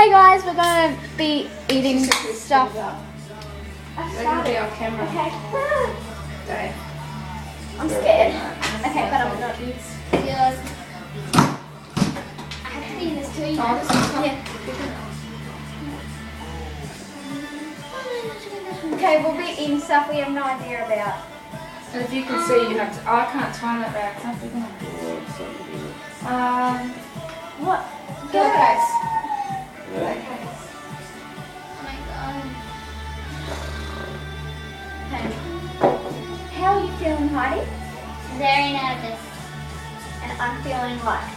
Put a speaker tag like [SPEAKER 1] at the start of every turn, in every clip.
[SPEAKER 1] Okay guys, we're gonna be eating stuff.
[SPEAKER 2] We're gonna be on camera.
[SPEAKER 1] Okay.
[SPEAKER 2] Dave.
[SPEAKER 1] I'm scared. Okay, but I'm not.
[SPEAKER 3] Yes. I have to be in this too.
[SPEAKER 2] Oh, this is fun.
[SPEAKER 1] Yeah. Okay, we'll be eating stuff we have no idea about.
[SPEAKER 2] And if you can see, you have to. Oh, I can't time it right. It's not big enough.
[SPEAKER 1] What?
[SPEAKER 2] Pillowcase.
[SPEAKER 3] Oh my god.
[SPEAKER 1] Okay. How are you feeling, Heidi?
[SPEAKER 3] Very nervous.
[SPEAKER 1] And I'm feeling like,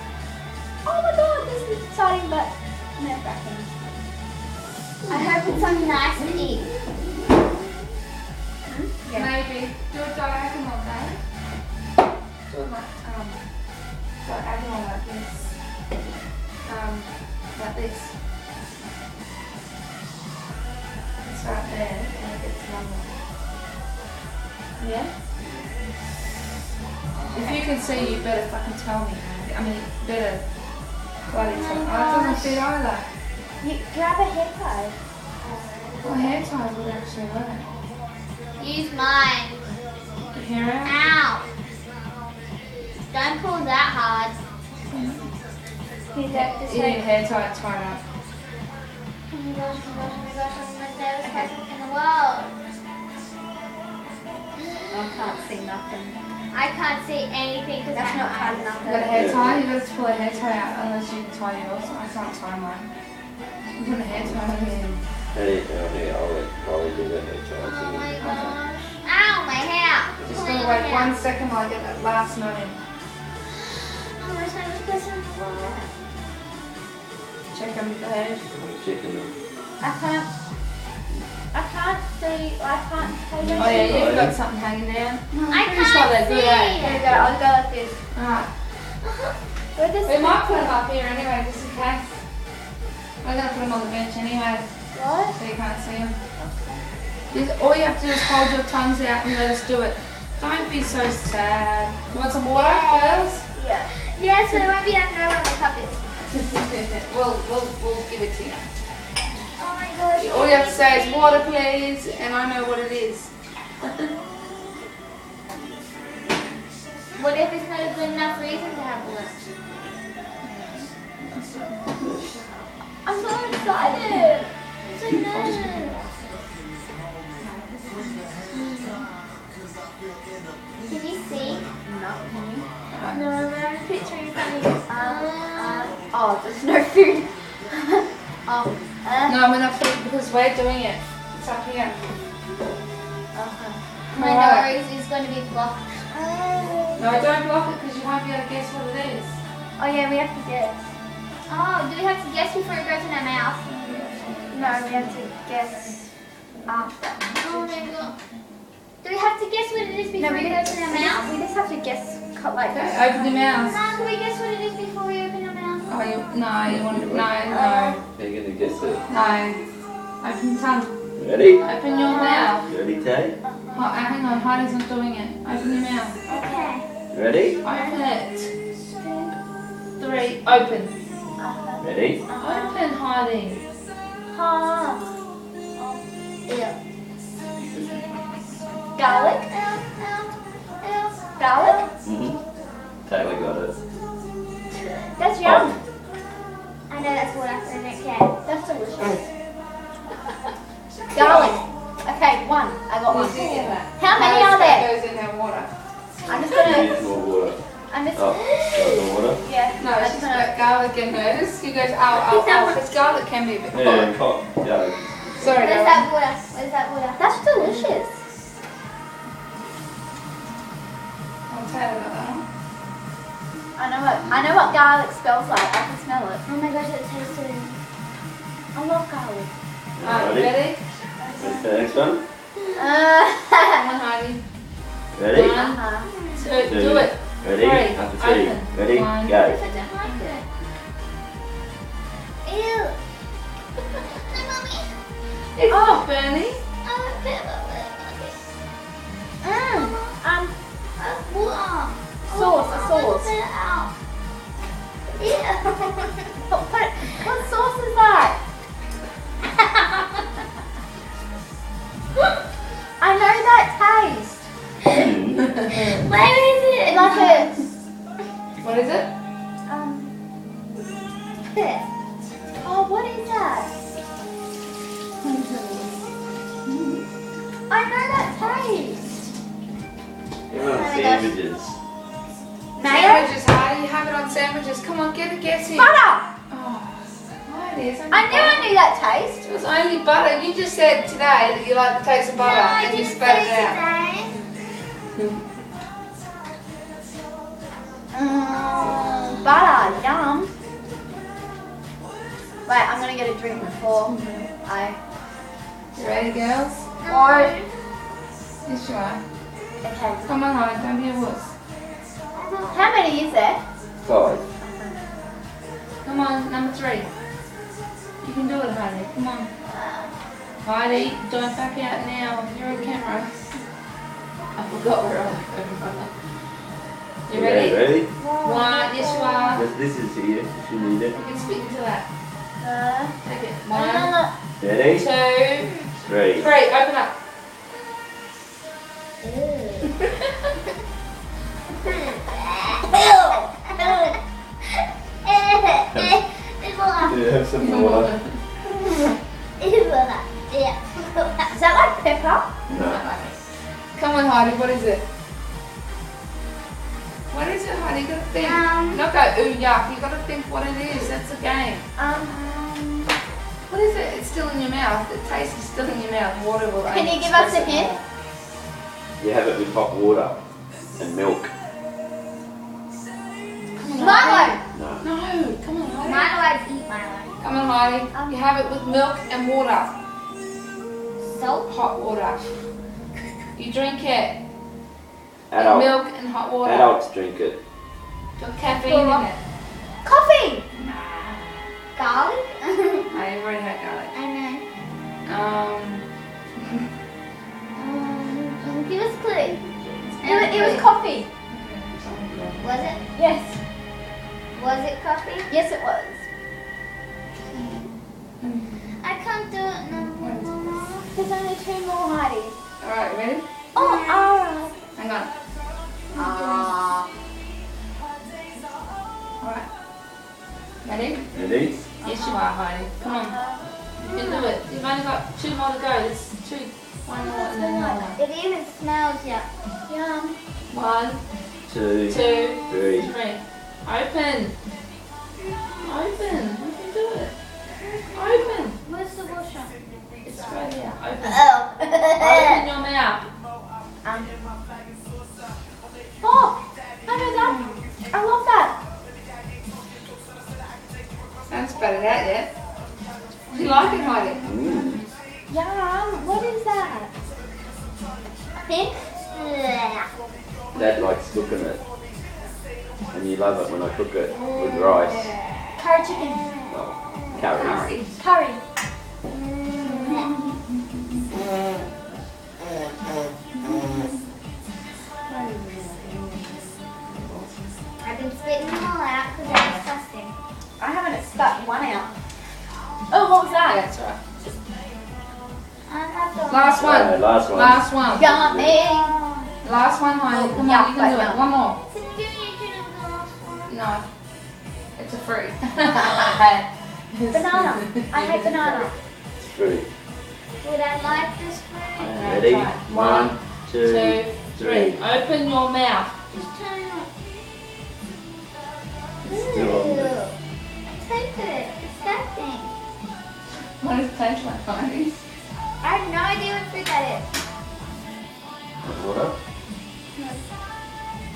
[SPEAKER 1] oh my god, this is exciting, but nerve-wracking.
[SPEAKER 3] I hope it's something nice to eat.
[SPEAKER 1] Yeah.
[SPEAKER 2] Maybe do a diagonal, Dave. Do it like diagonal like this. Like this. It's right there, and it gets longer. Yeah. If you can see, you better fucking tell me. I mean, better bloody tell me. Oh, it doesn't fit either.
[SPEAKER 1] You grab a hair tie.
[SPEAKER 2] Well, hair tie would actually work.
[SPEAKER 3] Use mine.
[SPEAKER 2] The hair out.
[SPEAKER 3] Ow. Don't pull that hard.
[SPEAKER 1] You have to
[SPEAKER 2] Eat your hair tie tied up.
[SPEAKER 3] Oh my gosh, oh my gosh, oh my gosh, I'm the most nervous person in the world.
[SPEAKER 1] I can't see nothing.
[SPEAKER 3] I can't see anything because
[SPEAKER 1] That's not hard enough.
[SPEAKER 2] You got a hair tie? You got to pull a hair tie out unless you can tie yours. I can't tie mine. You put a hair tie in.
[SPEAKER 4] Hey, I'll let Holly do that next time.
[SPEAKER 3] Oh my gosh. Ow, my hair.
[SPEAKER 2] Just
[SPEAKER 3] Pulling
[SPEAKER 2] gotta
[SPEAKER 3] my
[SPEAKER 2] wait
[SPEAKER 3] hair.
[SPEAKER 2] 1 second while I get that last knot in.
[SPEAKER 3] I'm the most nervous person in the world.
[SPEAKER 2] Check them with the hair.
[SPEAKER 4] Chicken them.
[SPEAKER 1] I can't see, I can't see them.
[SPEAKER 2] Oh yeah, you've got something hanging down.
[SPEAKER 3] I
[SPEAKER 2] Pretty sure they're
[SPEAKER 3] can't
[SPEAKER 2] good,
[SPEAKER 3] see.
[SPEAKER 2] eh?
[SPEAKER 1] There you go, I'll go like this.
[SPEAKER 2] Alright.
[SPEAKER 1] Where does
[SPEAKER 2] We might put them up here anyway, just in case. We're gonna put them on the bench anyway,
[SPEAKER 1] What?
[SPEAKER 2] so you can't see them. All you have to do is hold your tongues out and let us do it. Don't be so sad. You want some water, girls?
[SPEAKER 1] Yeah.
[SPEAKER 3] Yeah, so there won't be enough know where my cup is.
[SPEAKER 2] We'll give it to you.
[SPEAKER 3] Oh my gosh.
[SPEAKER 2] All you have to say is water, please, and I know what it is.
[SPEAKER 3] What if it's not a good enough reason to have a list?
[SPEAKER 1] I'm so excited.
[SPEAKER 3] I'm so nervous. Can you see?
[SPEAKER 1] No, can you?
[SPEAKER 3] No, I'm picturing something.
[SPEAKER 1] Oh, there's no food.
[SPEAKER 3] Oh.
[SPEAKER 2] No, we're not food because we're doing it. It's up here.
[SPEAKER 3] My
[SPEAKER 2] Alright.
[SPEAKER 3] nose is going to be blocked.
[SPEAKER 2] No, don't block it because you won't be able to guess what it is.
[SPEAKER 1] Oh yeah, we have to guess.
[SPEAKER 3] Oh, do we have to guess before it goes in our mouth?
[SPEAKER 1] No, we have to guess after.
[SPEAKER 3] Oh my god. Do we have to guess what it is
[SPEAKER 1] No,
[SPEAKER 3] before
[SPEAKER 1] we
[SPEAKER 3] it goes in our mouth?
[SPEAKER 1] just have to guess like
[SPEAKER 2] Okay,
[SPEAKER 1] this.
[SPEAKER 2] open your mouth.
[SPEAKER 3] Mom, can we guess what it is before we open our mouth?
[SPEAKER 2] Oh, you want to, no.
[SPEAKER 4] You're gonna guess it.
[SPEAKER 2] No. Open your tongue.
[SPEAKER 4] Ready?
[SPEAKER 2] Open your mouth.
[SPEAKER 4] Ready, Tay?
[SPEAKER 2] Oh, hang on, Heidi's not doing it. Open your mouth.
[SPEAKER 3] Okay.
[SPEAKER 4] Ready?
[SPEAKER 2] Open it. 3, open.
[SPEAKER 4] Ready?
[SPEAKER 2] Open, Heidi.
[SPEAKER 1] Yeah. Garlic.
[SPEAKER 3] Ow, ow, ow.
[SPEAKER 1] Garlic.
[SPEAKER 4] Taylor got it.
[SPEAKER 1] That's yum.
[SPEAKER 3] I know that's what I said in it can.
[SPEAKER 1] That's delicious. Garlic. Okay, one. I got one. How many are there?
[SPEAKER 2] Goes in our water.
[SPEAKER 1] I'm just
[SPEAKER 4] You
[SPEAKER 1] gonna.
[SPEAKER 4] need more water.
[SPEAKER 1] I'm just.
[SPEAKER 4] Oh, got more water?
[SPEAKER 1] Yeah.
[SPEAKER 2] No,
[SPEAKER 1] I'm
[SPEAKER 2] it's
[SPEAKER 1] just
[SPEAKER 2] just
[SPEAKER 1] gonna.
[SPEAKER 2] got garlic and hers. He goes, because garlic can be a bit
[SPEAKER 4] Yeah,
[SPEAKER 2] hot.
[SPEAKER 4] hot. Yeah.
[SPEAKER 2] Sorry,
[SPEAKER 3] Where's
[SPEAKER 2] darling.
[SPEAKER 3] that water? Where's that water?
[SPEAKER 1] That's delicious.
[SPEAKER 2] I'll tell you about that one.
[SPEAKER 1] I know what garlic smells like. I can smell it.
[SPEAKER 3] Oh my gosh, it tastes so good.
[SPEAKER 1] I love garlic.
[SPEAKER 2] Ready?
[SPEAKER 4] Ready for the next one?
[SPEAKER 2] Come on, Heidi.
[SPEAKER 4] Ready?
[SPEAKER 2] 1, 2, do it.
[SPEAKER 4] Ready?
[SPEAKER 2] 3,
[SPEAKER 4] After 3.
[SPEAKER 2] open.
[SPEAKER 4] Ready?
[SPEAKER 2] 1.
[SPEAKER 3] What
[SPEAKER 4] Go.
[SPEAKER 3] if I don't like it? Ew. Hi, Mommy.
[SPEAKER 2] It's not Bernie.
[SPEAKER 3] I want to water.
[SPEAKER 1] Sauce, a sauce.
[SPEAKER 3] Spit it out. Ew.
[SPEAKER 1] What sauce is that?
[SPEAKER 4] Sandwiches.
[SPEAKER 1] Mayo?
[SPEAKER 2] Sandwiches, Hardy. You have it on sandwiches. Come on, get a guess in.
[SPEAKER 1] Butter.
[SPEAKER 2] Oh, no, it is.
[SPEAKER 1] I knew that taste.
[SPEAKER 2] It was only butter. You just said today that you like the taste of butter
[SPEAKER 3] No, I
[SPEAKER 2] and you
[SPEAKER 3] didn't
[SPEAKER 2] spat it
[SPEAKER 3] say
[SPEAKER 2] out.
[SPEAKER 3] today.
[SPEAKER 1] Butter, yum. Wait, I'm gonna get a drink before I.
[SPEAKER 2] You ready, girls?
[SPEAKER 1] Or
[SPEAKER 2] Yes, you are.
[SPEAKER 1] okay.
[SPEAKER 2] Come on, Hardy. Don't be a wuss.
[SPEAKER 1] How many is there?
[SPEAKER 4] 5.
[SPEAKER 2] Come on, number 3. You can do it, Hardy. Come on. Heidi, don't back out now. You're on camera. I forgot we're on camera. You ready?
[SPEAKER 4] Ready?
[SPEAKER 2] 1, yes you are.
[SPEAKER 4] This is here if you need it.
[SPEAKER 2] You can speak into that. Take it. 1,
[SPEAKER 4] Ready?
[SPEAKER 2] 2,
[SPEAKER 4] 3.
[SPEAKER 2] 3. Open up.
[SPEAKER 4] Yeah, have some water.
[SPEAKER 1] Is that like pepper?
[SPEAKER 4] No.
[SPEAKER 2] Come on, Heidi. What is it? What is it, Heidi? You gotta think. Not go, ooh, yuck. You gotta think what it is. That's the game. What is it? It's still in your mouth. The taste is still in your mouth. Water will
[SPEAKER 1] Can
[SPEAKER 2] only
[SPEAKER 1] you give us a
[SPEAKER 2] express it
[SPEAKER 1] hint?
[SPEAKER 2] more.
[SPEAKER 4] You have it with hot water and milk.
[SPEAKER 2] Come on,
[SPEAKER 1] Milo.
[SPEAKER 2] Heidi.
[SPEAKER 4] No.
[SPEAKER 2] No, come on, Heidi.
[SPEAKER 3] Milo, I'd eat Milo.
[SPEAKER 2] Come on, Heidi. You have it with milk and water.
[SPEAKER 3] Soap?
[SPEAKER 2] Hot water. You drink it.
[SPEAKER 4] Adult.
[SPEAKER 2] Milk and hot water.
[SPEAKER 4] Adults drink it.
[SPEAKER 2] Got caffeine in it.
[SPEAKER 1] Coffee.
[SPEAKER 3] Garlic?
[SPEAKER 2] I already had garlic.
[SPEAKER 3] I know. Give us a clue.
[SPEAKER 1] It was coffee.
[SPEAKER 3] Was it?
[SPEAKER 1] Yes.
[SPEAKER 3] Was it coffee?
[SPEAKER 1] Yes, it was.
[SPEAKER 3] I can't do it no more.
[SPEAKER 1] There's only 2 more, Heidi.
[SPEAKER 2] Alright, ready?
[SPEAKER 1] Oh, alright.
[SPEAKER 2] Hang on. Alright. Ready?
[SPEAKER 4] Ready?
[SPEAKER 2] Yes, you are, Heidi. Come on. You can do it. You've only got 2 more to go. There's 2. 1 more and then another one.
[SPEAKER 3] It even smells yet.
[SPEAKER 1] Yum.
[SPEAKER 2] 1,
[SPEAKER 4] 2,
[SPEAKER 2] 2,
[SPEAKER 4] 3.
[SPEAKER 2] 3. Open. Open. You can do it. Open.
[SPEAKER 3] Where's the washer?
[SPEAKER 2] It's right here. Open.
[SPEAKER 1] Oh.
[SPEAKER 2] Open your mouth.
[SPEAKER 1] Oh, I know that. I love that.
[SPEAKER 2] Haven't spat it out yet. You like it, Heidi?
[SPEAKER 1] Yum. What is that? Pink?
[SPEAKER 4] Dad likes cooking it. And you love it when I cook it with rice.
[SPEAKER 1] Curry chicken.
[SPEAKER 4] Well, curry.
[SPEAKER 1] Curry.
[SPEAKER 3] I've been spitting them all out because they're disgusting.
[SPEAKER 1] I haven't spat one out. Oh, what was
[SPEAKER 2] Yeah,
[SPEAKER 1] that?
[SPEAKER 2] that's right.
[SPEAKER 3] I have to.
[SPEAKER 2] Last one.
[SPEAKER 4] Last one.
[SPEAKER 2] Last one.
[SPEAKER 1] Yummy.
[SPEAKER 2] Last one, Heidi. Come
[SPEAKER 1] Yeah,
[SPEAKER 2] on, you can do
[SPEAKER 1] but
[SPEAKER 2] it. One more.
[SPEAKER 3] Did you do the last one?
[SPEAKER 2] No. It's a fruit.
[SPEAKER 1] Banana. I hate banana.
[SPEAKER 4] Fruit.
[SPEAKER 3] Would I like this fruit?
[SPEAKER 4] Ready? 1, 2, 3.
[SPEAKER 2] Open your mouth.
[SPEAKER 3] Just turn it on.
[SPEAKER 4] Still on there.
[SPEAKER 3] Taste it. It's disgusting.
[SPEAKER 2] What does it taste like, Heidi?
[SPEAKER 3] I have no idea what fruit that is.
[SPEAKER 4] Water?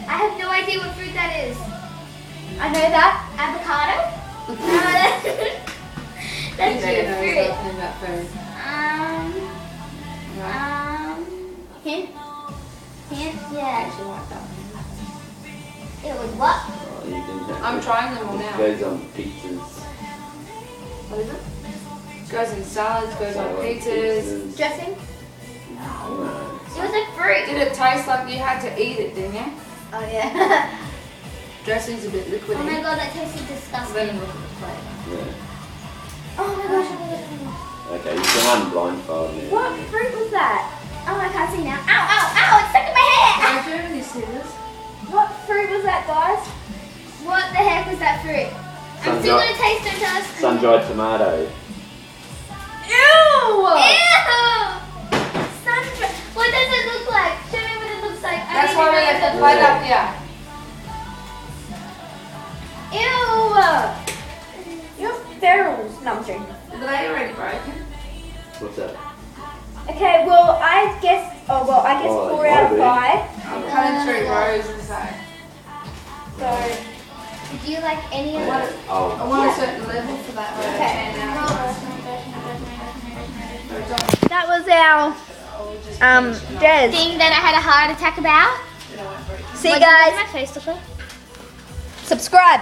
[SPEAKER 3] I have no idea what fruit that is.
[SPEAKER 1] I know that.
[SPEAKER 3] Avocado? That's not a fruit.
[SPEAKER 2] About food. Right.
[SPEAKER 1] Hint.
[SPEAKER 3] Hint?
[SPEAKER 2] I
[SPEAKER 3] Yeah.
[SPEAKER 2] actually like that one.
[SPEAKER 3] It was what?
[SPEAKER 4] Oh, you can have
[SPEAKER 2] I'm
[SPEAKER 4] it.
[SPEAKER 2] trying them all
[SPEAKER 4] It
[SPEAKER 2] now.
[SPEAKER 4] goes on pizzas.
[SPEAKER 2] What is it? Goes in salads, goes on pizzas.
[SPEAKER 1] Dressing.
[SPEAKER 4] No.
[SPEAKER 3] It was a fruit.
[SPEAKER 2] Did it taste like you had to eat it, didn't you?
[SPEAKER 1] Oh yeah.
[SPEAKER 2] Dressing's a bit liquidy.
[SPEAKER 3] Oh my god, that tasted
[SPEAKER 2] Let me
[SPEAKER 3] disgusting.
[SPEAKER 2] look at the flavour.
[SPEAKER 4] Yeah.
[SPEAKER 1] Oh my gosh. I love it.
[SPEAKER 4] Okay, you can unblindfold me.
[SPEAKER 1] What fruit was that?
[SPEAKER 3] Oh, I can't see now. Ow, ow, ow, it's stuck in my hair.
[SPEAKER 2] Don't you have any scissors?
[SPEAKER 1] What fruit was that, guys?
[SPEAKER 3] What the heck was that fruit? I'm still
[SPEAKER 4] Sun-dried-
[SPEAKER 3] gonna taste it until it's
[SPEAKER 4] Sun-dried tomato.
[SPEAKER 1] Ew!
[SPEAKER 3] Ew! Sun-dried. What does it look like? Show me what it looks like.
[SPEAKER 2] That's why we left the plate up here.
[SPEAKER 1] Ew! You're ferals. No, I'm joking.
[SPEAKER 2] But they already broken.
[SPEAKER 4] What's that?
[SPEAKER 1] Okay, well, I guess. Oh, well, I guess
[SPEAKER 4] Oh,
[SPEAKER 1] 4
[SPEAKER 4] it
[SPEAKER 1] out of
[SPEAKER 4] might
[SPEAKER 1] 5.
[SPEAKER 2] I'm cutting 3 rows and so.
[SPEAKER 1] So,
[SPEAKER 3] Do you like any of
[SPEAKER 4] Yeah.
[SPEAKER 3] it?
[SPEAKER 2] I
[SPEAKER 4] Oh,
[SPEAKER 2] want a certain level for that row.
[SPEAKER 1] Okay.
[SPEAKER 3] That was our
[SPEAKER 1] Des.
[SPEAKER 3] thing that I had a heart attack about.
[SPEAKER 1] See you
[SPEAKER 3] What did
[SPEAKER 1] guys.
[SPEAKER 3] my face look like?
[SPEAKER 1] Subscribe.